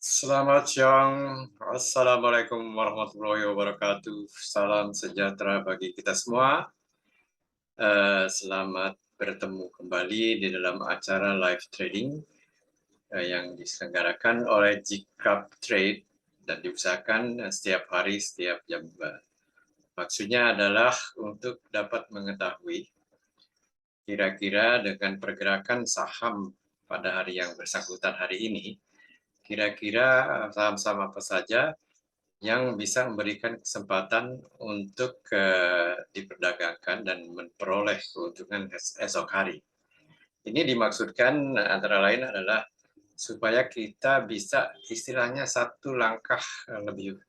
Selamat siang, Assalamualaikum warahmatullahi wabarakatuh. Salam sejahtera bagi kita semua. Selamat bertemu kembali di dalam acara live trading yang diselenggarakan oleh Gcap Trade dan diusahakan setiap hari, setiap jam. Maksudnya adalah untuk dapat mengetahui kira-kira dengan pergerakan saham pada hari yang bersangkutan hari ini, kira-kira saham-saham apa saja yang bisa memberikan kesempatan untuk diperdagangkan dan memperoleh keuntungan esok hari. Ini dimaksudkan antara lain adalah supaya kita bisa istilahnya satu langkah lebih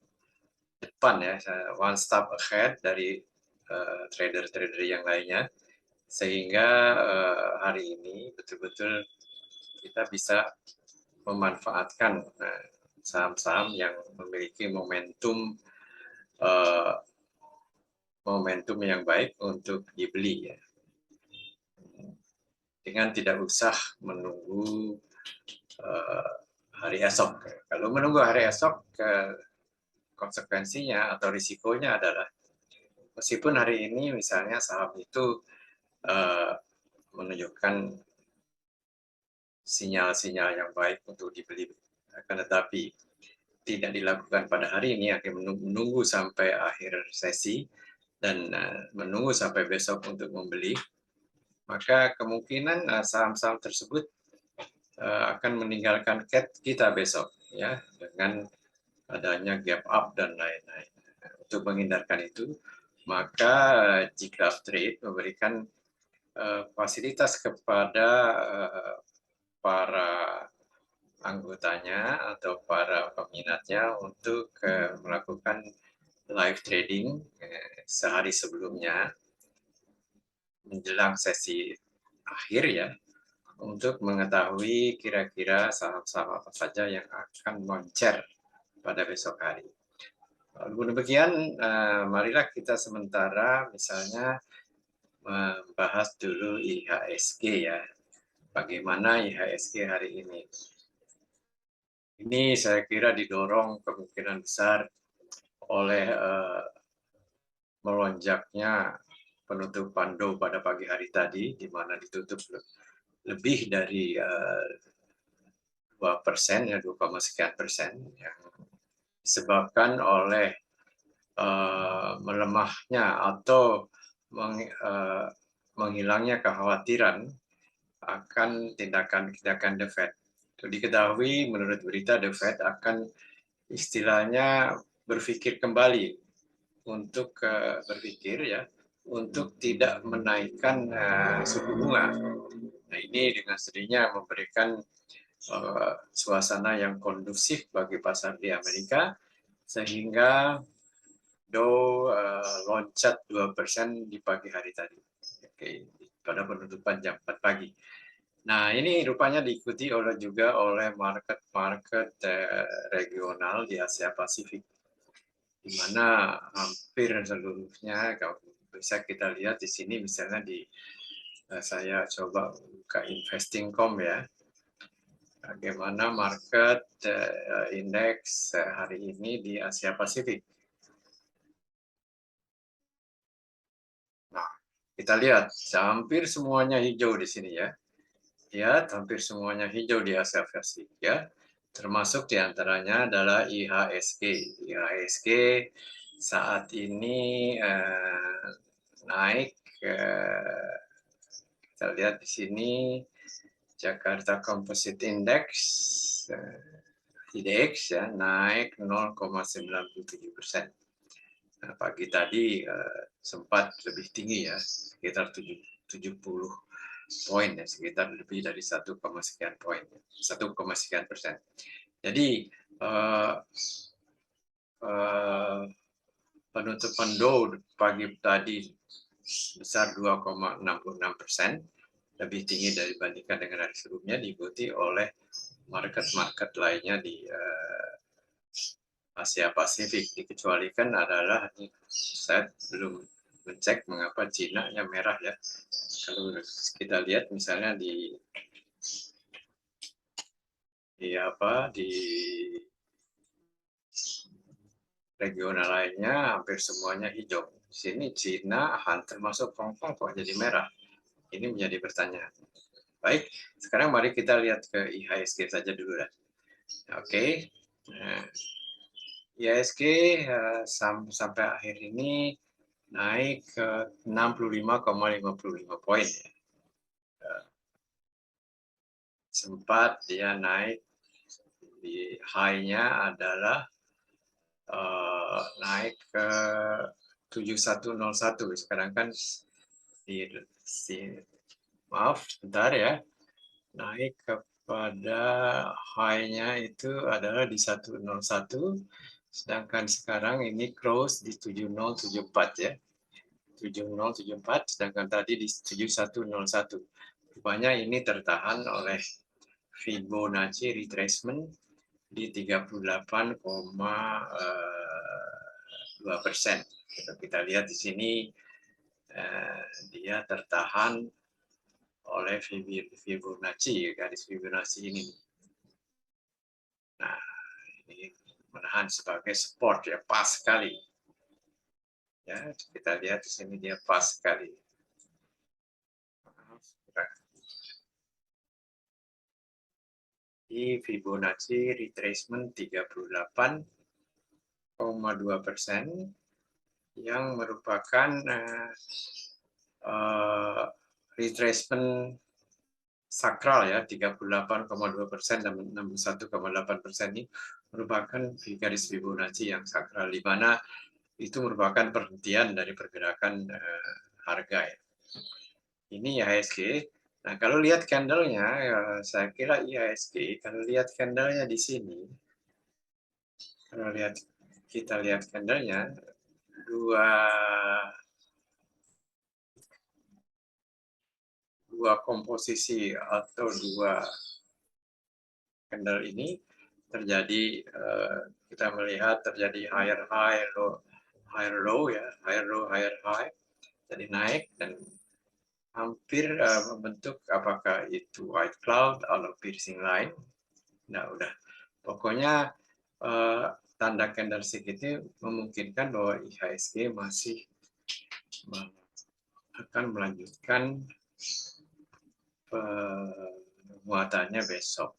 depan ya, one step ahead dari trader-trader yang lainnya, sehingga hari ini betul-betul kita bisa memanfaatkan saham-saham yang memiliki uh, momentum yang baik untuk dibeli ya, dengan tidak usah menunggu hari esok. Kalau menunggu hari esok, konsekuensinya atau risikonya adalah meskipun hari ini misalnya saham itu menunjukkan sinyal-sinyal yang baik untuk dibeli, akan tetapi tidak dilakukan pada hari ini, akan menunggu sampai akhir sesi dan menunggu sampai besok untuk membeli, maka kemungkinan saham-saham tersebut akan meninggalkan kita besok ya, dengan adanya gap up dan lain-lain. Untuk menghindarkan itu, maka jika Trade memberikan fasilitas kepada para anggotanya atau para peminatnya untuk melakukan live trading sehari sebelumnya menjelang sesi akhir ya, untuk mengetahui kira-kira saham-saham apa saja yang akan moncer pada besok hari. Namun demikian, marilah kita sementara misalnya membahas dulu IHSG ya. Bagaimana IHSG hari ini? Ini saya kira didorong kemungkinan besar oleh melonjaknya penutupan Dow pada pagi hari tadi, di mana ditutup lebih dari 2%, ya 2,sekian%, yang disebabkan oleh melemahnya atau menghilangnya kekhawatiran akan tindakan The Fed. Itu diketahui menurut berita The Fed akan istilahnya berpikir kembali untuk berpikir ya, untuk tidak menaikkan suku bunga. Nah, ini dengan sendirinya memberikan suasana yang kondusif bagi pasar di Amerika, sehingga Dow loncat 2% di pagi hari tadi. Oke, pada penutupan jam 4 pagi. Nah, ini rupanya diikuti juga oleh market-market regional di Asia Pasifik, di mana hampir seluruhnya, kalau bisa kita lihat di sini misalnya saya coba buka investing.com ya, bagaimana market indeks hari ini di Asia Pasifik. Nah, kita lihat hampir semuanya hijau di sini ya. Ya, hampir semuanya hijau di Asia Pasifik ya. Termasuk diantaranya adalah IHSG. IHSG saat ini naik. Kita lihat di sini Jakarta Composite Index IDX ya, naik 0,97%. Nah, pagi tadi sempat lebih tinggi ya, sekitar 70 poin ya, sekitar lebih dari 1, sekian poin, 1, sekian persen. Jadi penutupan Dow pagi tadi besar 2,66%, lebih tinggi dibandingkan dengan hari sebelumnya, diikuti oleh market-market lainnya di Asia Pasifik. Dikecualikan adalah, saya belum mencek mengapa Cina nya merah ya. Kalau kita lihat misalnya di di regional lainnya hampir semuanya hijau. Di sini Cina, termasuk Hong Kong kok jadi merah. Ini menjadi pertanyaan. Baik, sekarang mari kita lihat ke IHSG saja dulu lah. Oke, nah, IHSG sampai akhir ini naik ke 65,55 poin. Sempat dia naik, di high-nya adalah naik ke 7101. Sekarang kan maaf sebentar ya, naik kepada high-nya itu adalah di 101, sedangkan sekarang ini close di 7074 ya. 7074, sedangkan tadi di 7101. Rupanya ini tertahan oleh Fibonacci retracement di 38,2%. Kita lihat di sini dia tertahan oleh Fibonacci, garis Fibonacci ini. Nah, ini menahan sebagai support ya, pas sekali. Ya, kita lihat di sini dia pas sekali. Di Fibonacci retracement 38,2%, yang merupakan retracement sakral ya, 38,2% dan 61,8% ini merupakan garis Fibonacci yang sakral, di mana itu merupakan perhentian dari pergerakan harga ya. Ini IHSG. Nah, kalau lihat candle-nya, saya kira IHSG, kalau lihat candle-nya di sini, kalau kita lihat candle-nya, dua komposisi atau dua candle ini terjadi, kita melihat terjadi higher high, higher low ya, higher low, higher high, jadi naik dan hampir membentuk apakah itu white cloud atau piercing line. Nah, udah pokoknya tanda candlestick itu memungkinkan bahwa IHSG masih akan melanjutkan penguatannya besok.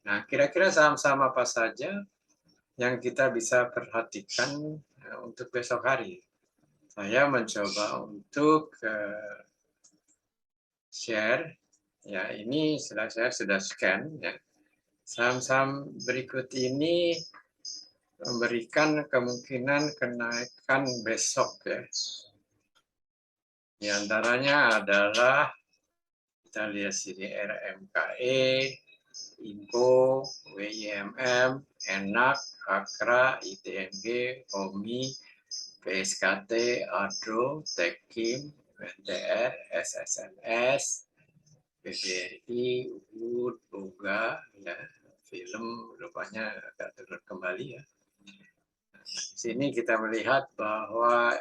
Nah, kira-kira saham-saham apa saja yang kita bisa perhatikan untuk besok hari? Saya mencoba untuk share. Ya, ini saya sudah scan ya. Saham-saham berikut ini memberikan kemungkinan kenaikan besok ya. Di antaranya adalah kita lihat sini RMKE, Inco, WIMM, Enak, Akra, ITNG, OMI, PSKT, Adro, Tekim, BNTR, SSNS, BBRI, UUD, Boga, ya, film rupanya agak turun kembali ya. Di sini kita melihat bahwa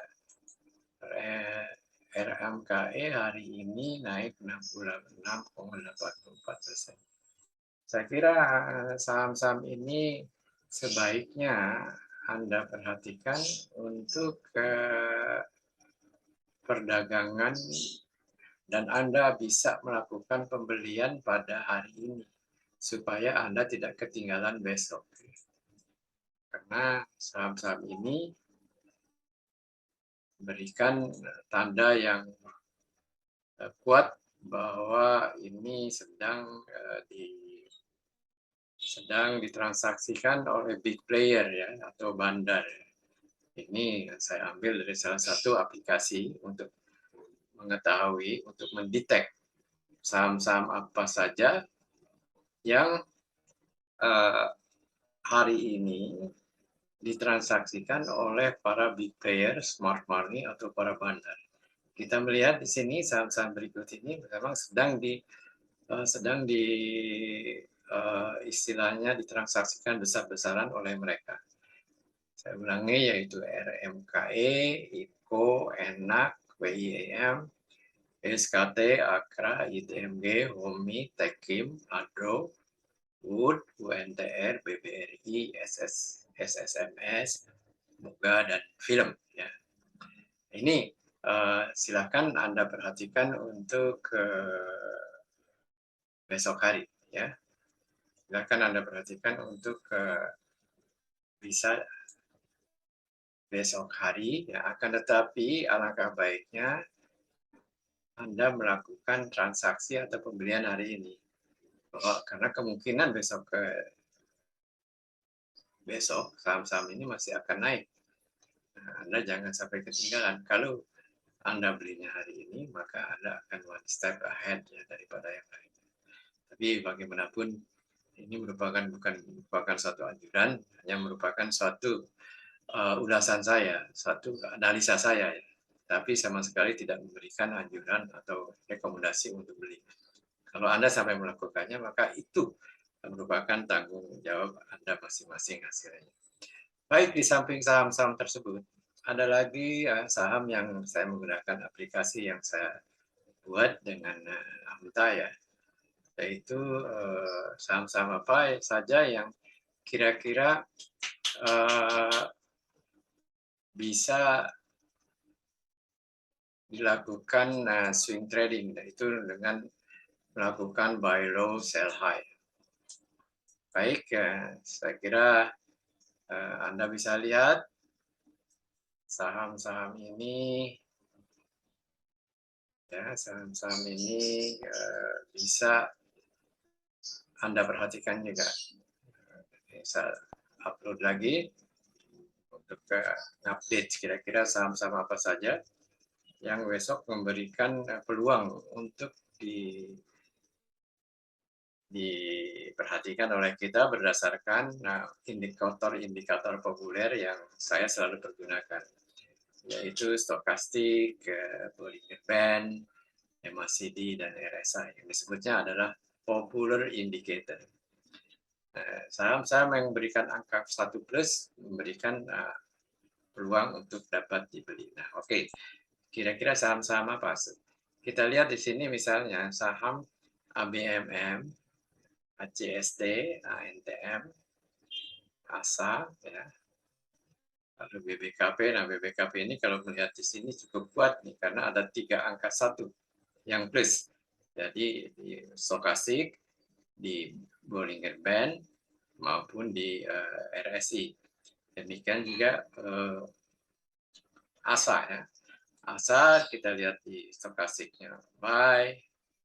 RMKE hari ini naik 66,84%. Saya kira saham-saham ini sebaiknya Anda perhatikan untuk perdagangan dan Anda bisa melakukan pembelian pada hari ini supaya Anda tidak ketinggalan besok. Karena saham-saham ini memberikan tanda yang kuat bahwa ini sedang ditransaksikan oleh big player ya, atau bandar. Ini saya ambil dari salah satu aplikasi untuk mengetahui, untuk mendetek saham-saham apa saja yang hari ini ditransaksikan oleh para big player, smart money, atau para bandar. Kita melihat di sini saham-saham berikut ini memang sedang istilahnya ditransaksikan besar-besaran oleh mereka. Saya ulangi, yaitu RMKE, IPCO, Enak, WIEM, SKT, Akra, ITMG, HOMI, Tekim, ADRO, Wood, UNTR, BBRI, SSMS, Moga, dan film. Ya. Ini silakan Anda perhatikan untuk besok hari. Ya. Silakan Anda perhatikan untuk bisa besok hari. Ya. Akan tetapi alangkah baiknya Anda melakukan transaksi atau pembelian hari ini. Karena kemungkinan besok saham-saham ini masih akan naik. Nah, Anda jangan sampai ketinggalan. Kalau Anda belinya hari ini, maka Anda akan one step ahead ya, daripada yang lain. Tapi bagaimanapun, ini bukan merupakan suatu anjuran, hanya merupakan suatu ulasan saya, suatu analisa saya. Ya. Tapi sama sekali tidak memberikan anjuran atau rekomendasi untuk beli. Kalau Anda sampai melakukannya, maka itu merupakan tanggung jawab Anda masing-masing hasilnya. Baik, di samping saham-saham tersebut, ada lagi saham yang saya menggunakan aplikasi yang saya buat dengan Amta ya, yaitu saham-saham apa saja yang kira-kira bisa dilakukan swing trading, yaitu dengan melakukan buy low, sell high. Baik, saya kira Anda bisa lihat saham-saham ini, ya saham-saham ini bisa Anda perhatikan juga. Saya upload lagi untuk update kira-kira saham-saham apa saja yang besok memberikan peluang untuk diperhatikan oleh kita berdasarkan indikator-indikator populer yang saya selalu pergunakan, yaitu stokastik, Bollinger Band, MACD, dan RSI. Yang disebutnya adalah popular indicator. Saham-saham yang memberikan angka 1 plus memberikan peluang untuk dapat dibeli. Nah, oke. Kira-kira saham-saham apa? Kita lihat di sini misalnya saham ABMM, ACST, ANTM, ASA, ya. Lalu BBKP. Nah, BBKP ini kalau melihat di sini cukup kuat nih karena ada 3 angka 1 yang plus. Jadi di stokastik, di Bollinger Band maupun di RSI. Demikian juga ASA ya. ASA kita lihat di stokastiknya buy,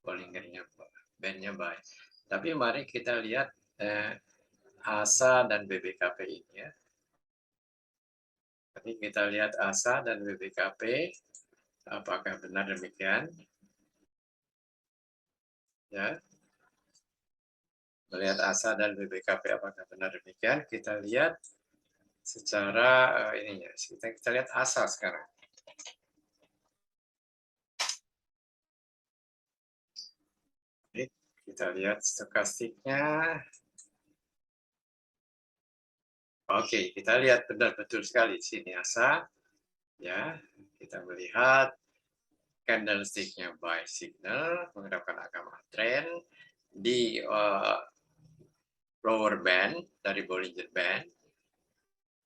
Bollingernya Bandnya buy. Tapi mari kita lihat ASA dan BBKP ini ya. Tapi kita lihat ASA dan BBKP, apakah benar demikian? Ya. Melihat ASA dan BBKP apakah benar demikian? Kita lihat secara ininya. Kita lihat ASA sekarang. Kita lihat stokastiknya. Oke, kita lihat betul sekali di sini ASA. Ya, kita melihat candlestick-nya buy signal mengharapkan agama trend di lower band dari Bollinger Band.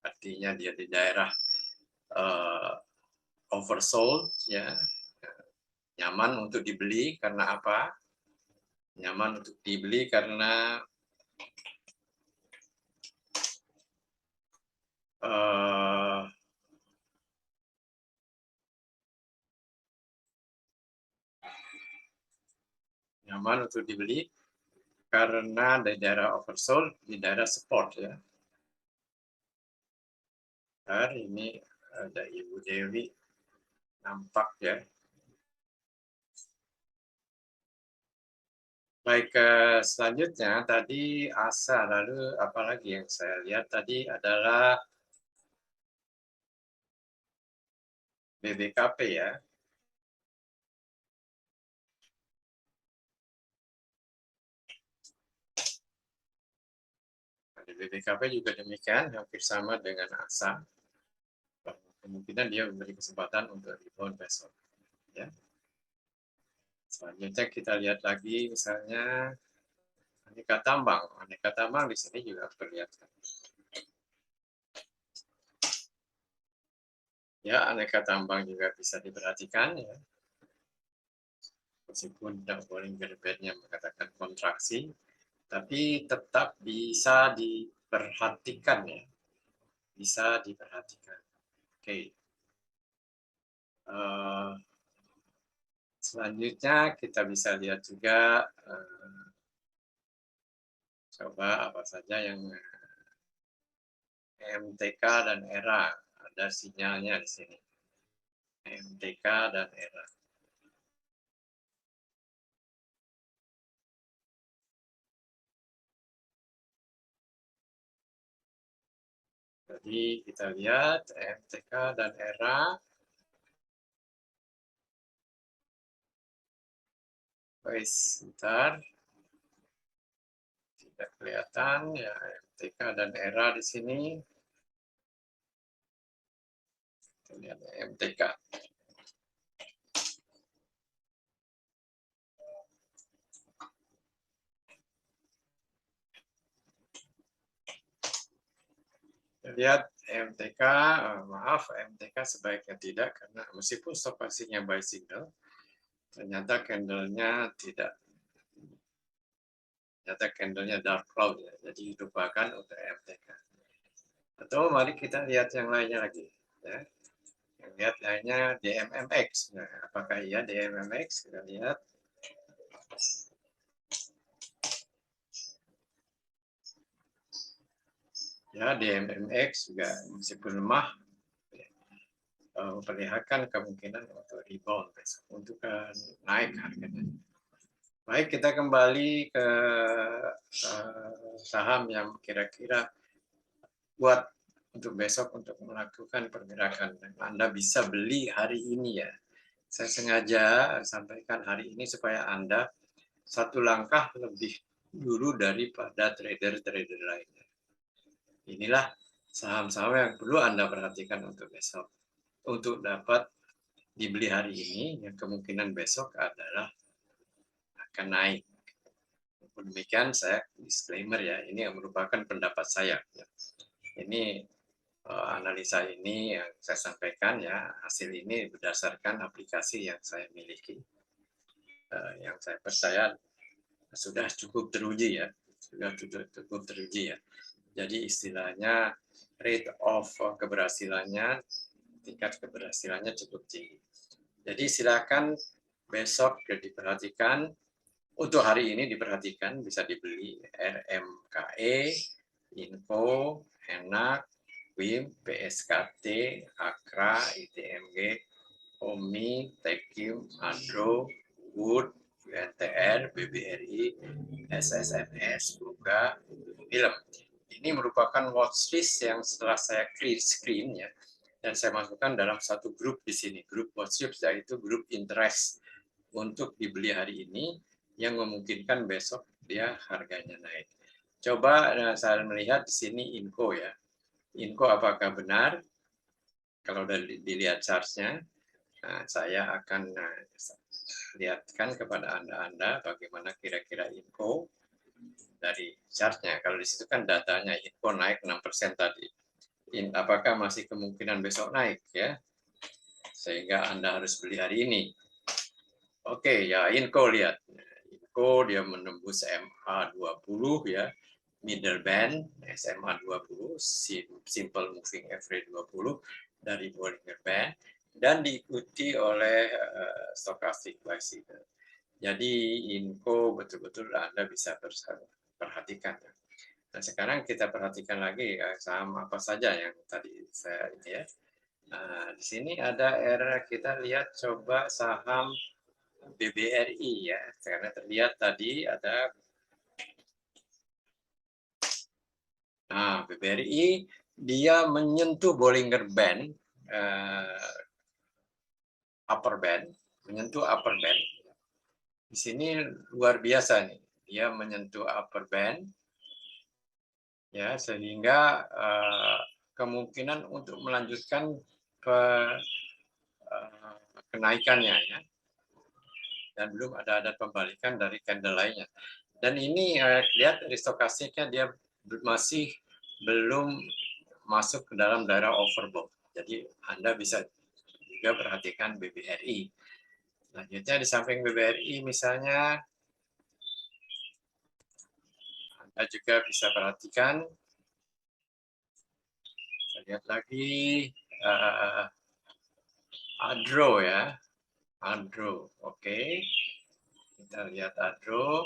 Artinya dia di daerah oversold ya. Nyaman untuk dibeli karena apa? Nyaman untuk dibeli karena nyaman untuk dibeli karena di daerah oversold, di daerah support ya. Dan ini ada Ibu Dewi nampak ya. Baik, selanjutnya tadi ASA, lalu apalagi yang saya lihat tadi adalah BBKP ya. Di BBKP juga demikian, hampir sama dengan ASA. Kemungkinan dia memberi kesempatan untuk rebound besok. Ya. Selanjutnya kita lihat lagi misalnya aneka tambang. Aneka tambang di sini juga perlihatkan. Ya, aneka tambang juga bisa diperhatikan ya. Meskipun Bollinger Band-nya mengatakan kontraksi, tapi tetap bisa diperhatikan ya. Bisa diperhatikan. Oke. Selanjutnya kita bisa lihat juga coba apa saja yang MTK dan ERA, ada sinyalnya di sini. MTK dan ERA. Jadi kita lihat MTK dan ERA. Baik, sebentar. Tidak kelihatan ya MTK dan ERA di sini. Kita lihat MTK. Lihat MTK, maaf MTK sebaiknya tidak karena meskipun stokastiknya buy signal, ternyata candlenya tidak, ternyata candlenya dark cloud ya, jadi lupakan untuk MTK. Atau mari kita lihat yang lainnya lagi ya. Yang lihat lainnya DMMX. Nah, apakah iya DMMX? Kita lihat. Ya, DMMX juga meskipun lemah memperlihatkan kemungkinan untuk rebound besok, untuk naik harganya. Baik, kita kembali ke saham yang kira-kira buat untuk besok untuk melakukan pergerakan. Anda bisa beli hari ini ya. Saya sengaja sampaikan hari ini supaya Anda satu langkah lebih dulu daripada trader-trader lainnya. Inilah saham-saham yang perlu Anda perhatikan untuk besok. Untuk dapat dibeli hari ini, yang kemungkinan besok adalah akan naik. Demikian saya disclaimer ya, ini yang merupakan pendapat saya. Ini analisa ini yang saya sampaikan ya, hasil ini berdasarkan aplikasi yang saya miliki, yang saya percaya sudah cukup teruji ya, sudah cukup teruji ya. Jadi istilahnya rate of keberhasilannya, tingkat keberhasilannya cukup tinggi. Jadi silakan besok diperhatikan. Untuk hari ini diperhatikan bisa dibeli RMKE, Info, Enak, WIM, PSKT, Akra, ITMG, OMI, Tekim, Adro, Wood, UNTR, BBRI, SSNS, Buka, Film. Ini merupakan watchlist yang setelah saya clear screen ya, dan saya masukkan dalam satu grup di sini, grup watchlist yaitu grup interest untuk dibeli hari ini yang memungkinkan besok dia harganya naik. Coba saya melihat di sini Inco ya. Inco apakah benar? Kalau dilihat chartnya, saya akan lihatkan kepada Anda bagaimana kira-kira Inco dari chartnya. Kalau di situ kan datanya Inco naik 6% tadi. Apakah masih kemungkinan besok naik ya? Sehingga Anda harus beli hari ini. Oke, ya Inco lihat. Inco dia menembus MA20 ya, middle band SMA 20, simple moving average 20 dari Bollinger Band dan diikuti oleh stochastic bicycle. Jadi Inco betul-betul Anda bisa perhatikan. Nah, sekarang kita perhatikan lagi saham apa saja yang tadi saya ini ya. Nah, di sini ada kita lihat coba saham BBRI ya, karena terlihat tadi ada BBRI dia menyentuh Bollinger Band, upper band, menyentuh upper band. Di sini luar biasa nih, dia menyentuh upper band, ya sehingga kemungkinan untuk melanjutkan kenaikannya ya. dan belum ada pembalikan dari candle lainnya. Dan ini lihat dari stokastiknya dia masih belum masuk ke dalam daerah overbought. Jadi Anda bisa juga perhatikan BBRI. Selanjutnya di samping BBRI misalnya Anda juga bisa perhatikan, kita lihat lagi Adro ya, Adro, oke. Kita lihat Adro.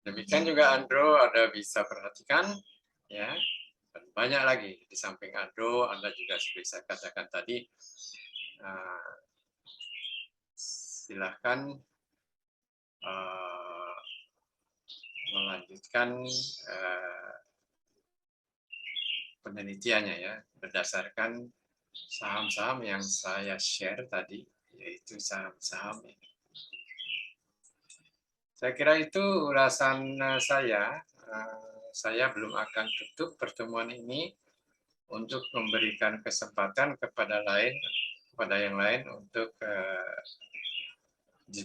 Demikian juga Andro, Anda bisa perhatikan, ya. Dan banyak lagi di samping Andro, Anda juga seperti saya katakan tadi, silahkan melanjutkan penelitiannya ya, berdasarkan saham-saham yang saya share tadi, yaitu saham-saham ini. Saya kira itu ulasan saya. Saya belum akan tutup pertemuan ini untuk memberikan kesempatan kepada yang lain untuk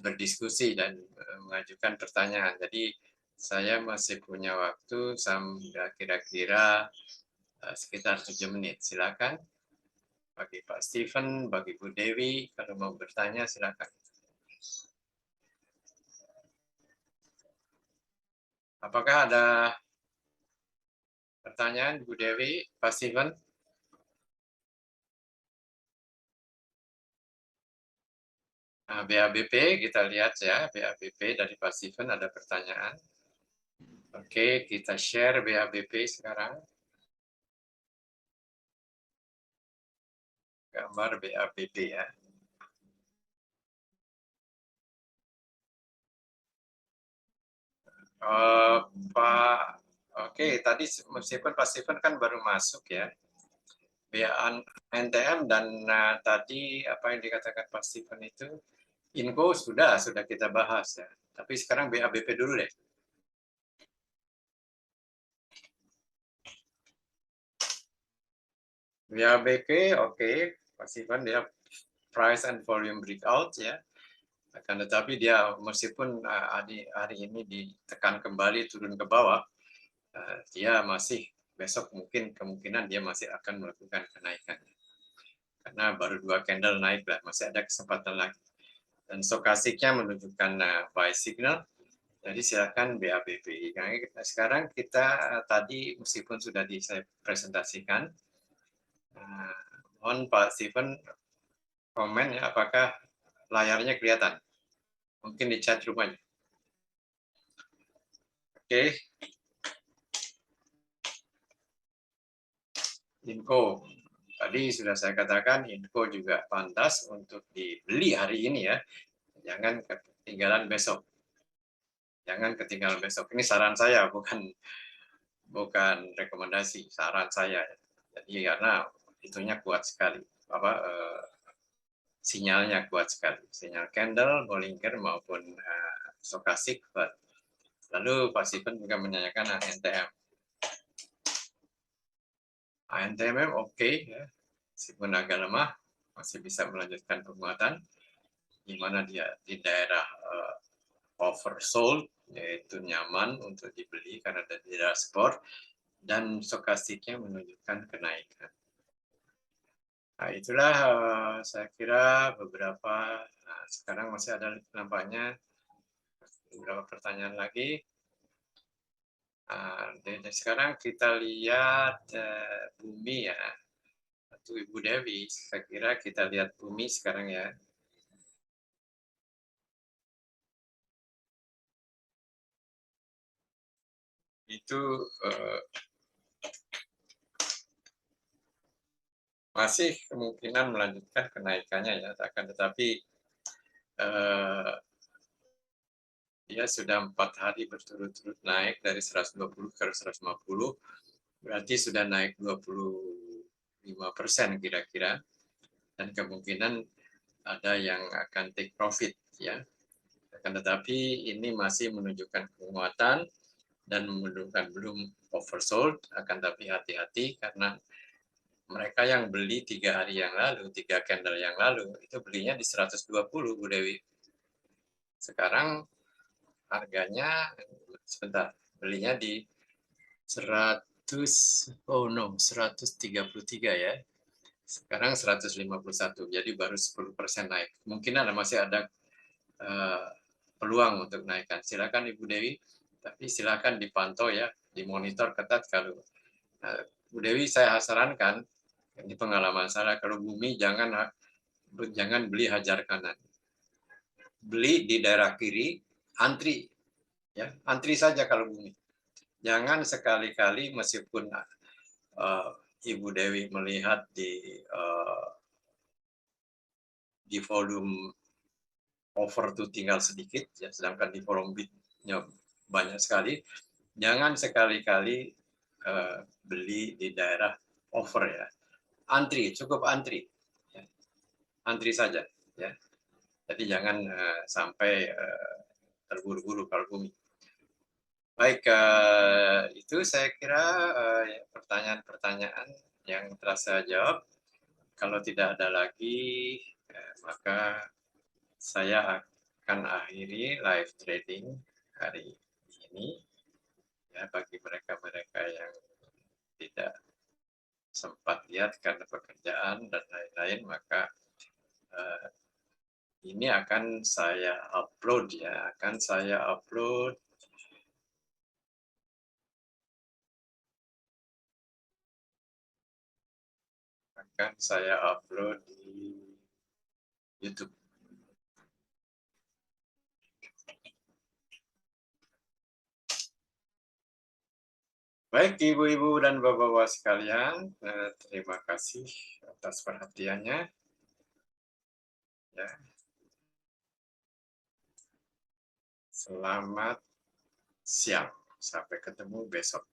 berdiskusi dan mengajukan pertanyaan. Jadi saya masih punya waktu sampai kira-kira sekitar 7 menit. Silakan. Bagi Pak Steven, bagi Bu Dewi, kalau mau bertanya silakan. Apakah ada pertanyaan Bu Dewi, Pak Steven? Nah, BABP kita lihat ya, BABP dari Pak Steven ada pertanyaan. Oke, kita share BABP sekarang. Gambar BABP ya. Pak, oke, tadi meskipun Pak Steven kan baru masuk ya. NTM dan tadi apa yang dikatakan Pak Steven itu, Inco sudah kita bahas ya. Tapi sekarang BABP dulu deh. BABP oke, Pak Steven dia price and volume breakout ya. Akan tetapi dia meskipun hari ini ditekan kembali turun ke bawah, dia masih besok kemungkinan dia masih akan melakukan kenaikan. Karena baru 2 candle naik lah, masih ada kesempatan lagi. Dan stokastiknya menunjukkan buy signal. Jadi silakan BABP. Sekarang kita tadi meskipun sudah saya presentasikan, mohon Pak Steven komen ya apakah layarnya kelihatan. Mungkin di chat rumahnya. Oke. Inco. Tadi sudah saya katakan Inco juga pantas untuk dibeli hari ini ya. Jangan ketinggalan besok. Jangan ketinggalan besok. Ini saran saya, bukan rekomendasi, saran saya. Jadi karena itunya kuat sekali. Sinyalnya kuat sekali. Sinyal candle, Bollinger maupun stokastik kuat. Lalu Pak Steven juga menanyakan ANTM. ANTM oke ya. Meskipun agak lemah, masih bisa melanjutkan penguatan, di mana dia di daerah oversold, yaitu nyaman untuk dibeli karena ada di daerah support, dan stokastiknya menunjukkan kenaikan. Nah, itulah saya kira beberapa, sekarang masih ada nampaknya beberapa pertanyaan lagi. Dan sekarang kita lihat Bumi ya, atau Ibu Dewi, saya kira kita lihat Bumi sekarang ya. Itu masih kemungkinan melanjutkan kenaikannya ya, akan tetapi dia sudah 4 hari berturut-turut naik dari 120 ke 150, berarti sudah naik 25% kira-kira, dan kemungkinan ada yang akan take profit ya. Akan tetapi ini masih menunjukkan penguatan dan menunjukkan belum oversold, akan tapi hati-hati karena mereka yang beli 3 hari yang lalu, 3 candle yang lalu, itu belinya di 120, Bu Dewi. Sekarang harganya, sebentar, belinya di 133 ya. Sekarang 151, jadi baru 10% naik. Mungkin masih ada peluang untuk naikkan. Silakan Ibu Dewi, tapi silakan dipantau ya, dimonitor ketat kalau Bu Dewi saya sarankan, ini pengalaman saya, kalau bumi jangan beli hajar kanan. Beli di daerah kiri, antri. Ya, antri saja kalau bumi. Jangan sekali-kali meskipun Ibu Dewi melihat di volume over itu tinggal sedikit, ya, sedangkan di volume bid-nya banyak sekali. Jangan sekali-kali beli di daerah over ya. Antri, cukup antri. Ya. Antri saja. Ya. Jadi jangan sampai terburu-buru kalau bumi. Baik, itu saya kira pertanyaan-pertanyaan yang telah saya jawab. Kalau tidak ada lagi, maka saya akan akhiri live trading hari ini. Ya, bagi mereka-mereka yang tidak sempat lihat karena pekerjaan dan lain-lain, maka ini akan saya upload ya, akan saya upload di YouTube. Baik, Ibu-ibu dan Bapak-bapak sekalian, terima kasih atas perhatiannya. Ya. Selamat siang, sampai ketemu besok.